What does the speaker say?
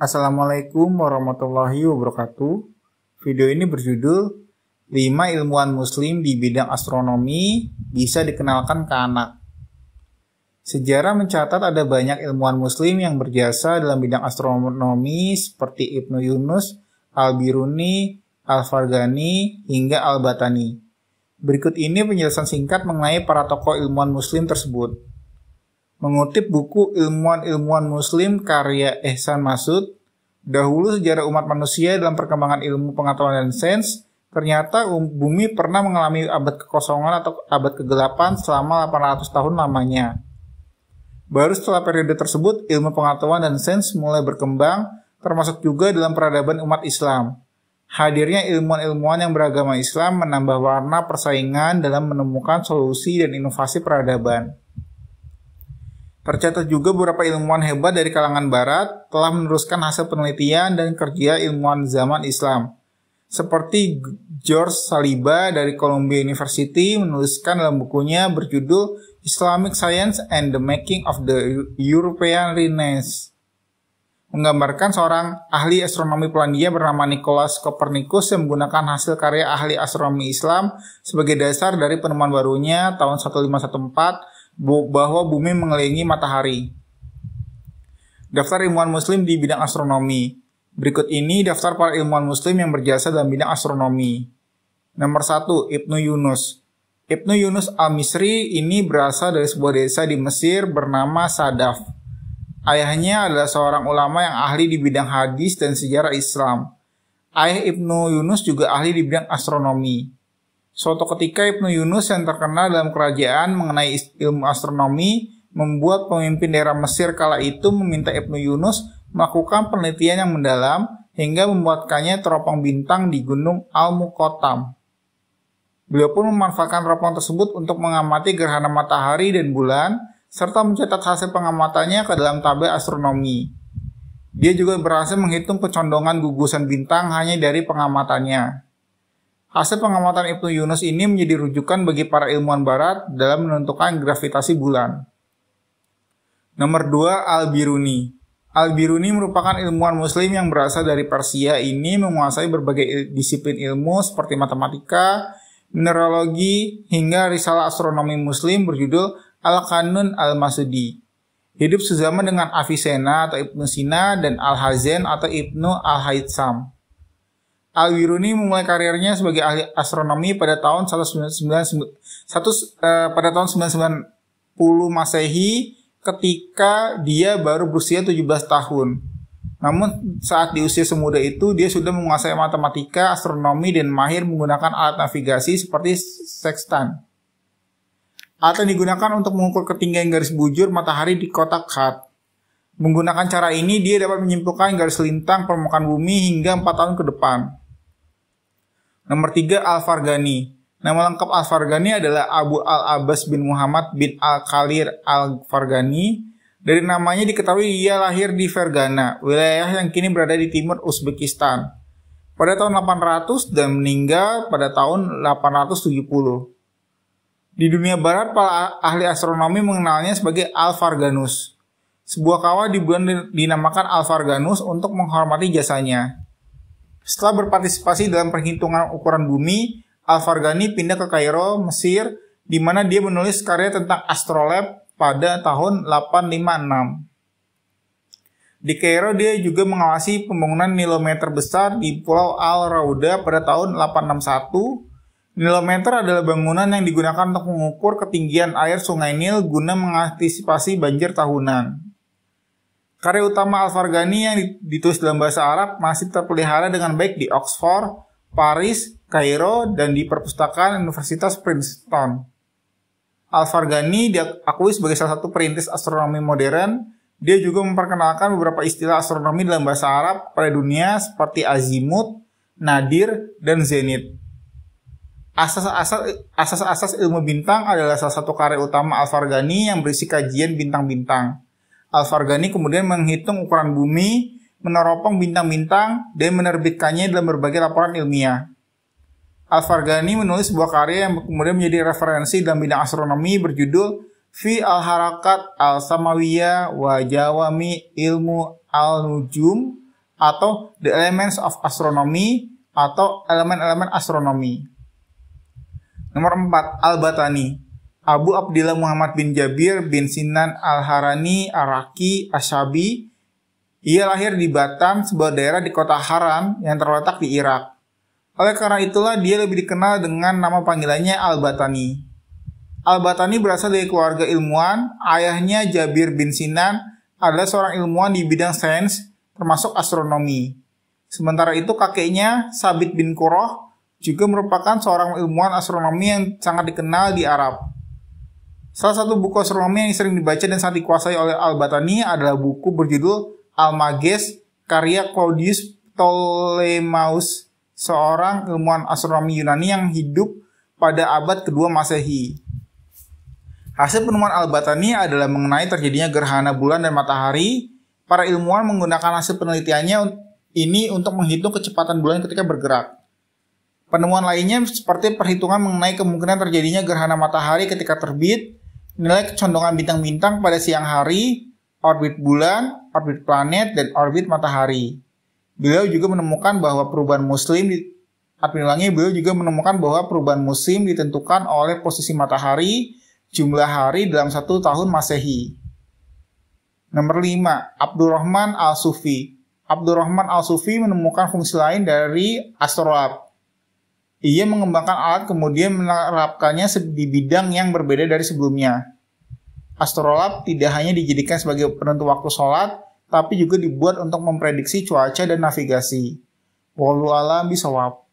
Assalamualaikum warahmatullahi wabarakatuh. Video ini berjudul 5 ilmuwan muslim di bidang astronomi bisa dikenalkan ke anak. Sejarah mencatat ada banyak ilmuwan muslim yang berjasa dalam bidang astronomi seperti Ibnu Yunus, Al-Biruni, Al-Farghani, hingga Al-Batani. Berikut ini penjelasan singkat mengenai para tokoh ilmuwan muslim tersebut. Mengutip buku Ilmuwan-Ilmuwan Muslim karya Ehsan Masud, dahulu sejarah umat manusia dalam perkembangan ilmu pengetahuan dan sains, ternyata bumi pernah mengalami abad kekosongan atau abad kegelapan selama 800 tahun lamanya. Baru setelah periode tersebut, ilmu pengetahuan dan sains mulai berkembang, termasuk juga dalam peradaban umat Islam. Hadirnya ilmuwan-ilmuwan yang beragama Islam menambah warna persaingan dalam menemukan solusi dan inovasi peradaban. Tercatat juga beberapa ilmuwan hebat dari kalangan barat telah meneruskan hasil penelitian dan kerja ilmuwan zaman Islam. Seperti George Saliba dari Columbia University menuliskan dalam bukunya berjudul Islamic Science and the Making of the European Renaissance, menggambarkan seorang ahli astronomi Polandia bernama Nicolaus Copernicus yang menggunakan hasil karya ahli astronomi Islam sebagai dasar dari penemuan barunya tahun 1514 bahwa bumi mengelilingi matahari. Daftar ilmuwan muslim di bidang astronomi. Berikut ini daftar para ilmuwan muslim yang berjasa dalam bidang astronomi. Nomor 1, Ibnu Yunus. Ibnu Yunus al-Misri ini berasal dari sebuah desa di Mesir bernama Sadaf. Ayahnya adalah seorang ulama yang ahli di bidang hadis dan sejarah Islam. Ayah Ibnu Yunus juga ahli di bidang astronomi. Suatu ketika Ibnu Yunus yang terkenal dalam kerajaan mengenai ilmu astronomi membuat pemimpin daerah Mesir kala itu meminta Ibnu Yunus melakukan penelitian yang mendalam hingga membuatkannya teropong bintang di Gunung Al-Muqattam. Beliau pun memanfaatkan teropong tersebut untuk mengamati gerhana matahari dan bulan serta mencatat hasil pengamatannya ke dalam tabel astronomi. Dia juga berhasil menghitung kecondongan gugusan bintang hanya dari pengamatannya. Hasil pengamatan Ibnu Yunus ini menjadi rujukan bagi para ilmuwan barat dalam menentukan gravitasi bulan. Nomor 2, Al-Biruni. Al-Biruni merupakan ilmuwan muslim yang berasal dari Persia. Ini menguasai berbagai disiplin ilmu seperti matematika, mineralogi, hingga risalah astronomi muslim berjudul Al-Qanun Al-Masudi. Hidup sezaman dengan Avicenna atau Ibnu Sina dan Al-Hazen atau Ibnu Al-Haytham. Al-Biruni memulai karirnya sebagai ahli astronomi pada tahun 990 Masehi ketika dia baru berusia 17 tahun. Namun saat di usia semuda itu dia sudah menguasai matematika, astronomi, dan mahir menggunakan alat navigasi seperti sextant. Alat yang digunakan untuk mengukur ketinggian garis bujur matahari di kotak Khat. Menggunakan cara ini dia dapat menyimpulkan garis lintang permukaan bumi hingga 4 tahun ke depan. Nomor 3, Al-Farghani. Nama lengkap Al-Farghani adalah Abu Al-Abbas bin Muhammad bin Al-Khalir Al-Farghani. Dari namanya diketahui ia lahir di Fergana, wilayah yang kini berada di timur Uzbekistan, pada tahun 800 dan meninggal pada tahun 870. Di dunia barat, para ahli astronomi mengenalnya sebagai Al-Farganus. Sebuah kawah di bulan dinamakan Al-Farganus untuk menghormati jasanya. Setelah berpartisipasi dalam perhitungan ukuran bumi, Al-Farghani pindah ke Kairo, Mesir, di mana dia menulis karya tentang astrolab pada tahun 856. Di Kairo dia juga mengawasi pembangunan nilometer besar di Pulau Al-Rauda pada tahun 861. Nilometer adalah bangunan yang digunakan untuk mengukur ketinggian air sungai Nil guna mengantisipasi banjir tahunan. Karya utama Al-Farghani yang ditulis dalam bahasa Arab masih terpelihara dengan baik di Oxford, Paris, Kairo, dan di perpustakaan Universitas Princeton. Al-Farghani diakui sebagai salah satu perintis astronomi modern. Dia juga memperkenalkan beberapa istilah astronomi dalam bahasa Arab pada dunia seperti azimut, nadir, dan zenit. Asas-asas ilmu bintang adalah salah satu karya utama Al-Farghani yang berisi kajian bintang-bintang. Al-Farghani kemudian menghitung ukuran bumi, meneropong bintang-bintang, dan menerbitkannya dalam berbagai laporan ilmiah. Al-Farghani menulis sebuah karya yang kemudian menjadi referensi dalam bidang astronomi berjudul Fi al-Harakat al-Samawiyah wa Jawami Ilmu al-Nujum atau The Elements of Astronomy atau elemen-elemen astronomi. Nomor 4, Al-Batani. Abu Abdillah Muhammad bin Jabir bin Sinan Al-Harani Araki Ashabi. Ia lahir di Batam, sebuah daerah di kota Haran yang terletak di Irak. Oleh karena itulah dia lebih dikenal dengan nama panggilannya Al-Batani. Al-Batani berasal dari keluarga ilmuwan. Ayahnya Jabir bin Sinan adalah seorang ilmuwan di bidang sains, termasuk astronomi. Sementara itu kakeknya Sabit bin Qurrah juga merupakan seorang ilmuwan astronomi yang sangat dikenal di Arab. Salah satu buku astronomi yang sering dibaca dan sangat dikuasai oleh Al-Batani adalah buku berjudul Almagest karya Claudius Ptolemeus, seorang ilmuwan astronomi Yunani yang hidup pada abad kedua Masehi. Hasil penemuan Al-Batani adalah mengenai terjadinya gerhana bulan dan matahari. Para ilmuwan menggunakan hasil penelitiannya ini untuk menghitung kecepatan bulan ketika bergerak. Penemuan lainnya seperti perhitungan mengenai kemungkinan terjadinya gerhana matahari ketika terbit, nilai kecondongan bintang-bintang pada siang hari, orbit bulan, orbit planet, dan orbit matahari. Beliau juga menemukan bahwa perubahan musim ditentukan oleh posisi matahari, jumlah hari dalam 1 tahun Masehi. Nomor 5, Abdurrahman Al-Sufi. Abdurrahman Al-Sufi menemukan fungsi lain dari astrolab. Ia mengembangkan alat kemudian menerapkannya di bidang yang berbeda dari sebelumnya. Astrolab tidak hanya dijadikan sebagai penentu waktu sholat, tapi juga dibuat untuk memprediksi cuaca dan navigasi. Wallahu a'lam bishawab.